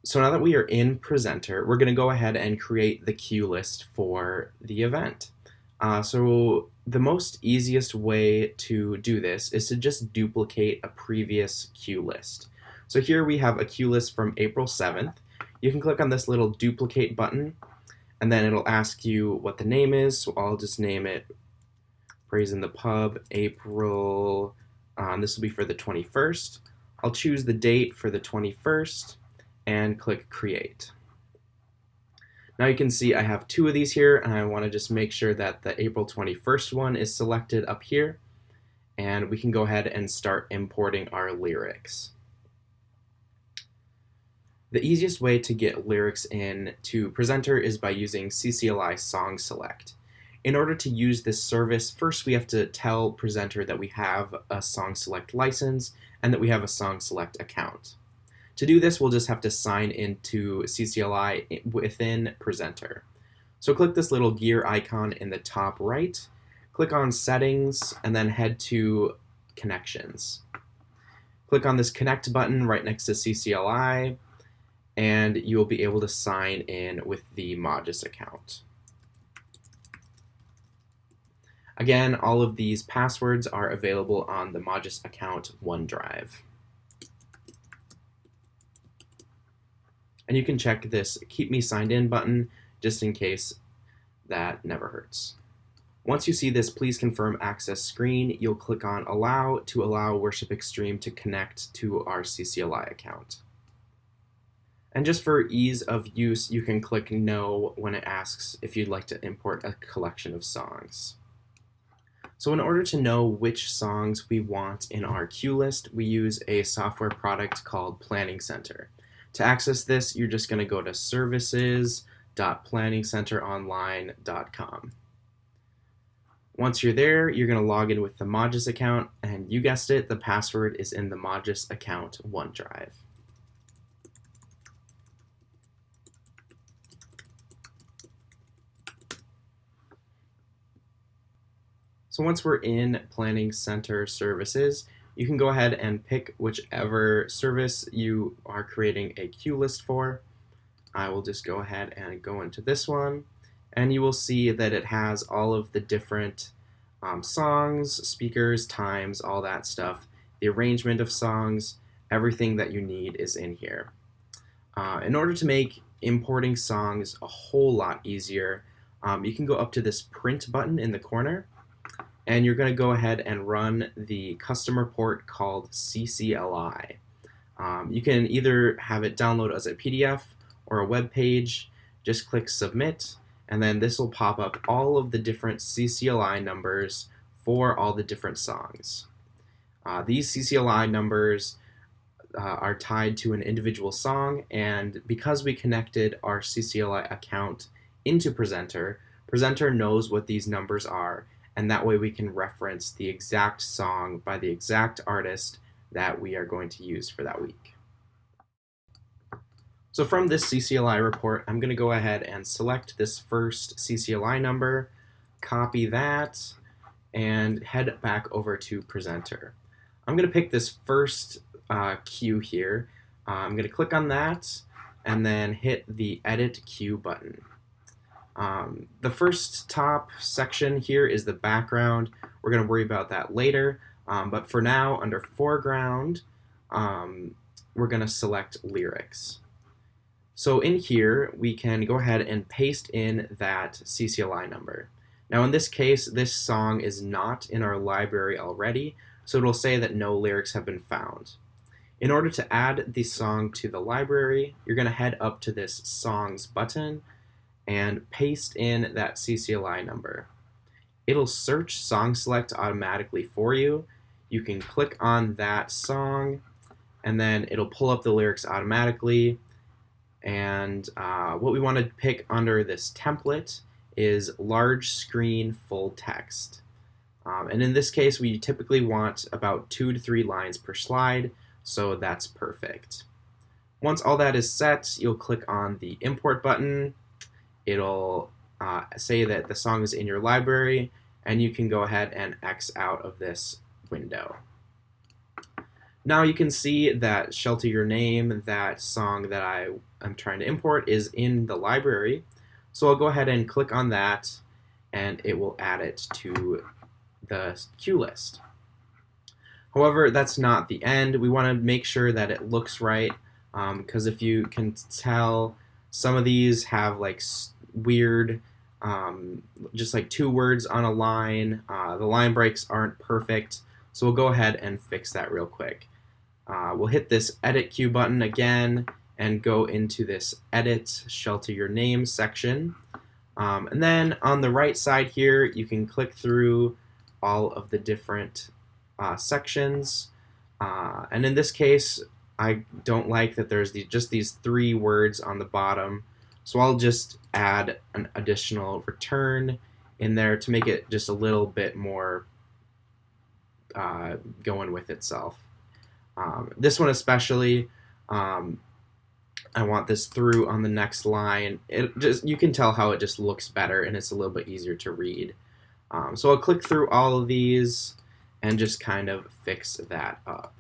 So now that we are in Presenter, we're going to go ahead and create the cue list for the event. So the most easiest way to do this is to just duplicate a previous cue list. So here we have a cue list from April 7th. You can click on this little duplicate button, and then it'll ask you what the name is. So I'll just name it Praise in the Pub, April. This will be for the 21st. I'll choose the date for the 21st and click Create. Now you can see I have two of these here, and I want to just make sure that the April 21st one is selected up here, and we can go ahead and start importing our lyrics. The easiest way to get lyrics in to Presenter is by using CCLI Song Select. In order to use this service, first we have to tell Presenter that we have a Song Select license and that we have a Song Select account. To do this, we'll just have to sign into CCLI within Presenter. So click this little gear icon in the top right, click on Settings, and then head to Connections. Click on this Connect button right next to CCLI, and you'll be able to sign in with the Modus account. Again, all of these passwords are available on the Modus account OneDrive. And you can check this Keep Me Signed In button just in case. That never hurts. Once you see this Please Confirm Access screen, you'll click on Allow to allow Worship Extreme to connect to our CCLI account. And just for ease of use, you can click No when it asks if you'd like to import a collection of songs. So in order to know which songs we want in our cue list, we use a software product called Planning Center. To access this, you're just going to go to services.planningcenteronline.com. Once you're there, you're going to log in with the Modus account, and you guessed it, the password is in the Modus account OneDrive. So once we're in Planning Center Services, you can go ahead and pick whichever service you are creating a cue list for. I will just go ahead and go into this one, and you will see that it has all of the different songs, speakers, times, all that stuff. The arrangement of songs, everything that you need is in here. In order to make importing songs a whole lot easier, you can go up to this print button in the corner, and you're going to go ahead and run the custom report called CCLI. You can either have it download as a PDF or a web page. Just click Submit, and then this will pop up all of the different CCLI numbers for all the different songs. These CCLI numbers are tied to an individual song, and because we connected our CCLI account into Presenter, Presenter knows what these numbers are, and that way we can reference the exact song by the exact artist that we are going to use for that week. So from this CCLI report, I'm going to go ahead and select this first CCLI number, copy that, and head back over to Presenter. I'm going to pick this first cue here. I'm going to click on that and then hit the Edit Cue button. The first top section here is the background. We're going to worry about that later, but for now, under foreground, we're going to select lyrics. So in here, we can go ahead and paste in that CCLI number. Now in this case, this song is not in our library already, so it'll say that no lyrics have been found. In order to add the song to the library, you're going to head up to this Songs button and paste in that CCLI number. It'll search Song Select automatically for you. You can click on that song, and then it'll pull up the lyrics automatically. And what we want to pick under this template is large screen full text. And in this case, we typically want about 2 to 3 lines per slide, so that's perfect. Once all that is set, you'll click on the import button. It'll say that the song is in your library, and you can go ahead and X out of this window. Now you can see that Shelter Your Name, that song that I am trying to import, is in the library. So I'll go ahead and click on that, and it will add it to the cue list. However, that's not the end. We want to make sure that it looks right, because if you can tell, some of these have like weird, just like 2 words on a line. The line breaks aren't perfect, so we'll go ahead and fix that real quick. We'll hit this Edit Cue button again and go into this Edit Shelter Your Name section. And then on the right side here, you can click through all of the different sections. And in this case, I don't like that there's just these 3 words on the bottom. So I'll just add an additional return in there to make it just a little bit more going with itself. This one especially, I want this through on the next line. You can tell how it just looks better and it's a little bit easier to read. So I'll click through all of these and just kind of fix that up.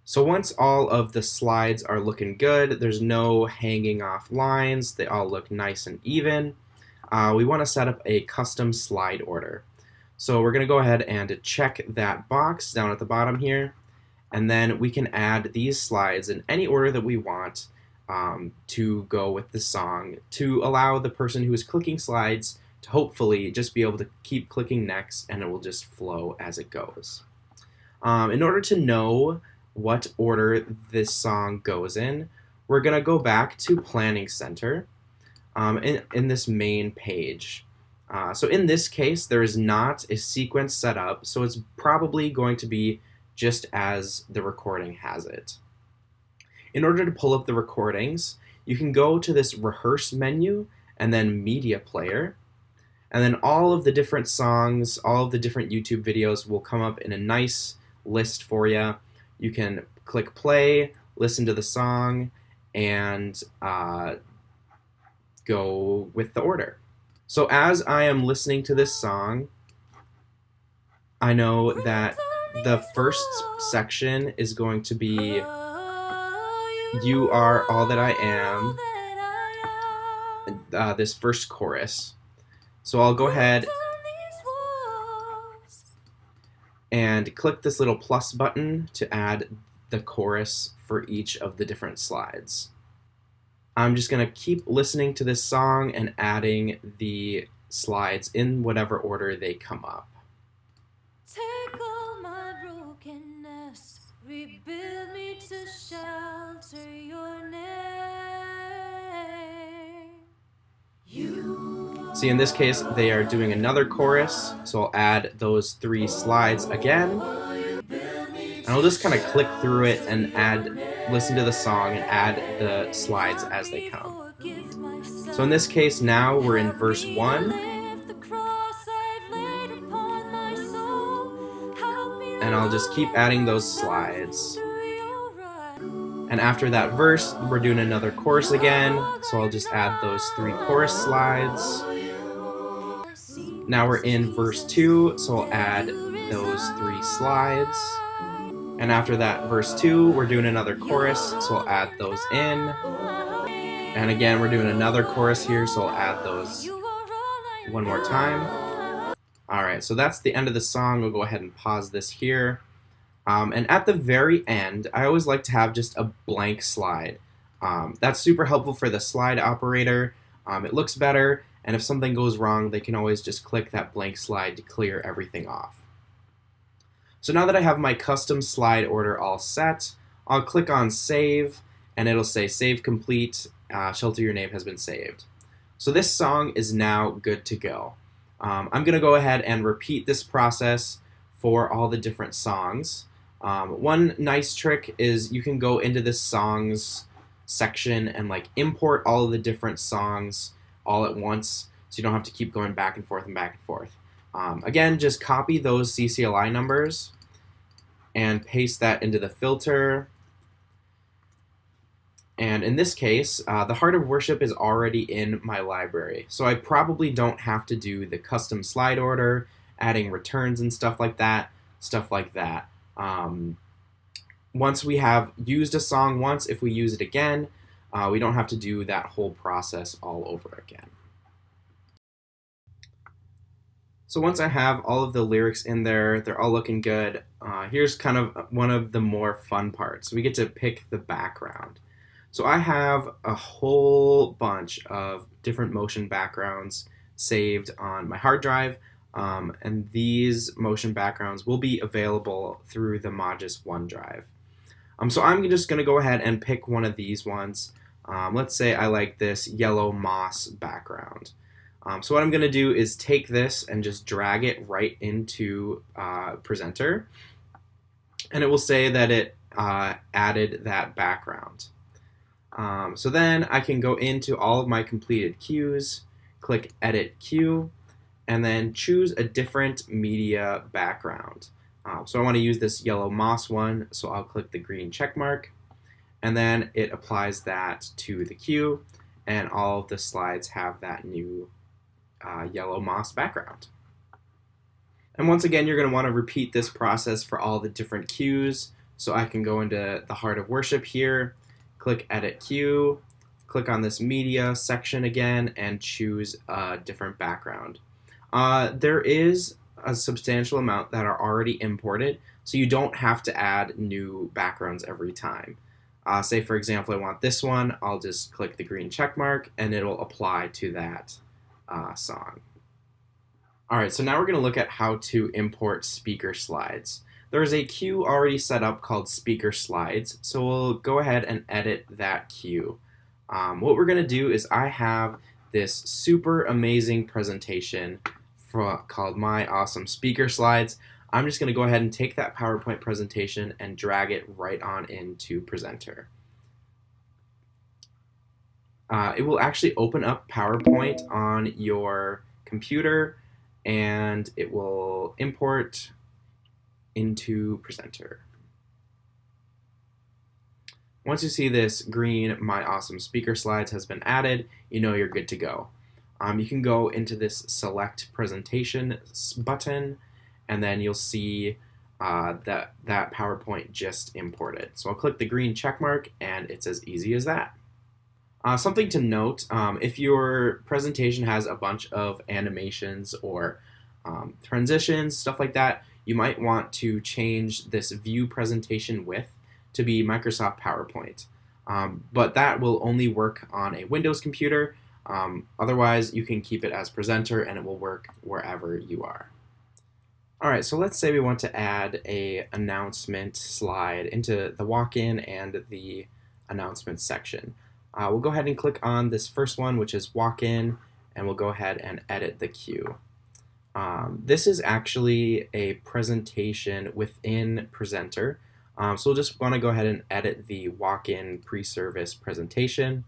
So once all of the slides are looking good, there's no hanging off lines, they all look nice and even, we want to set up a custom slide order. So we're going to go ahead and check that box down at the bottom here, and then we can add these slides in any order that we want to go with the song, to allow the person who is clicking slides to hopefully just be able to keep clicking next, and it will just flow as it goes. In order to know what order this song goes in, we're going to go back to Planning Center in this main page. So in this case, there is not a sequence set up, so it's probably going to be just as the recording has it. In order to pull up the recordings, you can go to this Rehearse menu and then Media Player. And then all of the different songs, all of the different YouTube videos will come up in a nice list for you. You can click play, listen to the song, and go with the order. So as I am listening to this song, I know that the first section is going to be You Are All That I Am, this first chorus. So I'll go ahead and click this little plus button to add the chorus for each of the different slides. I'm just going to keep listening to this song and adding the slides in whatever order they come up. Take all my brokenness, rebuild me to shelter your name. See, in this case, they are doing another chorus, so I'll add those 3 slides again. And I'll just kind of click through it and listen to the song and add the slides as they come. So in this case, now we're in verse 1. And I'll just keep adding those slides. And after that verse, we're doing another chorus again, so I'll just add those 3 chorus slides. Now we're in verse 2, so I'll add those 3 slides. And after that verse 2, we're doing another chorus, so I'll add those in. And again, we're doing another chorus here, so I'll add those one more time. Alright, so that's the end of the song. We'll go ahead and pause this here. And at the very end, I always like to have just a blank slide. That's super helpful for the slide operator. It looks better, and if something goes wrong, they can always just click that blank slide to clear everything off. So now that I have my custom slide order all set, I'll click on Save, and it'll say Save Complete, Shelter Your Name has been saved. So this song is now good to go. I'm going to go ahead and repeat this process for all the different songs. One nice trick is you can go into this songs section and like import all of the different songs all at once, so you don't have to keep going back and forth and back and forth. Again, just copy those CCLI numbers and paste that into the filter. And in this case, the Heart of Worship is already in my library, so I probably don't have to do the custom slide order, adding returns and stuff like that. Once we have used a song once, if we use it again, we don't have to do that whole process all over again. So once I have all of the lyrics in there, they're all looking good. Here's kind of one of the more fun parts. We get to pick the background. So I have a whole bunch of different motion backgrounds saved on my hard drive, and these motion backgrounds will be available through the Modgis OneDrive. So I'm just going to go ahead and pick one of these ones. Let's say I like this yellow moss background. So what I'm going to do is take this and just drag it right into Presenter, and it will say that it added that background. So then I can go into all of my completed cues, click Edit Cue, and then choose a different media background. So I want to use this yellow moss one, so I'll click the green check mark, and then it applies that to the cue, and all of the slides have that new yellow moss background. And once again, you're going to want to repeat this process for all the different cues. So I can go into the Heart of Worship here, click Edit Cue, click on this media section again, and choose a different background. There is a substantial amount that are already imported, so you don't have to add new backgrounds every time. Say, for example, I want this one, I'll just click the green check mark, and it'll apply to that song. Alright, so now we're going to look at how to import speaker slides. There's a cue already set up called speaker slides, so we'll go ahead and edit that cue. What we're going to do is I have this super amazing presentation called My Awesome Speaker Slides. I'm just going to go ahead and take that PowerPoint presentation and drag it right on into Presenter. It will actually open up PowerPoint on your computer, and it will import into Presenter. Once you see this green My Awesome Speaker Slides has been added, you know you're good to go. You can go into this Select Presentation button, and then you'll see that PowerPoint just imported. So I'll click the green check mark, and it's as easy as that. Something to note, if your presentation has a bunch of animations or transitions, stuff like that, you might want to change this View Presentation Width to be Microsoft PowerPoint. But that will only work on a Windows computer. Otherwise, you can keep it as Presenter and it will work wherever you are. Alright, so let's say we want to add an announcement slide into the walk-in and the announcements section. We'll go ahead and click on this first one, which is walk-in, and we'll go ahead and edit the cue. This is actually a presentation within Presenter. So we'll just want to go ahead and edit the walk-in pre-service presentation.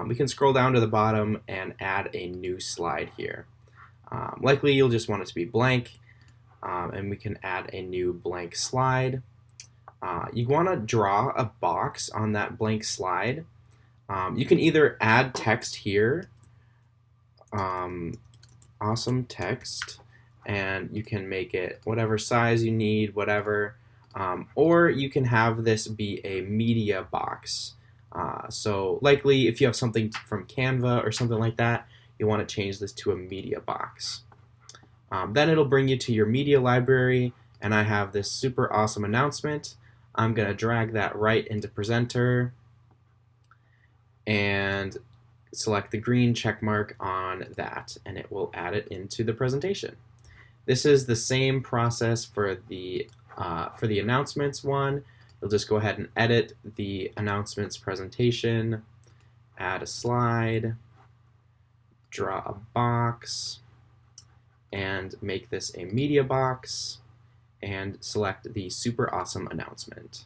We can scroll down to the bottom and add a new slide here. Likely you'll just want it to be blank, and we can add a new blank slide. You want to draw a box on that blank slide. You can either add text here, awesome text, and you can make it whatever size you need, whatever, or you can have this be a media box. So likely if you have something from Canva or something like that, you want to change this to a media box. Then it'll bring you to your media library, and I have this super awesome announcement. I'm going to drag that right into Presenter and select the green check mark on that, and it will add it into the presentation. This is the same process for the announcements one. You'll just go ahead and edit the announcements presentation, add a slide, draw a box, and make this a media box, and select the super awesome announcement.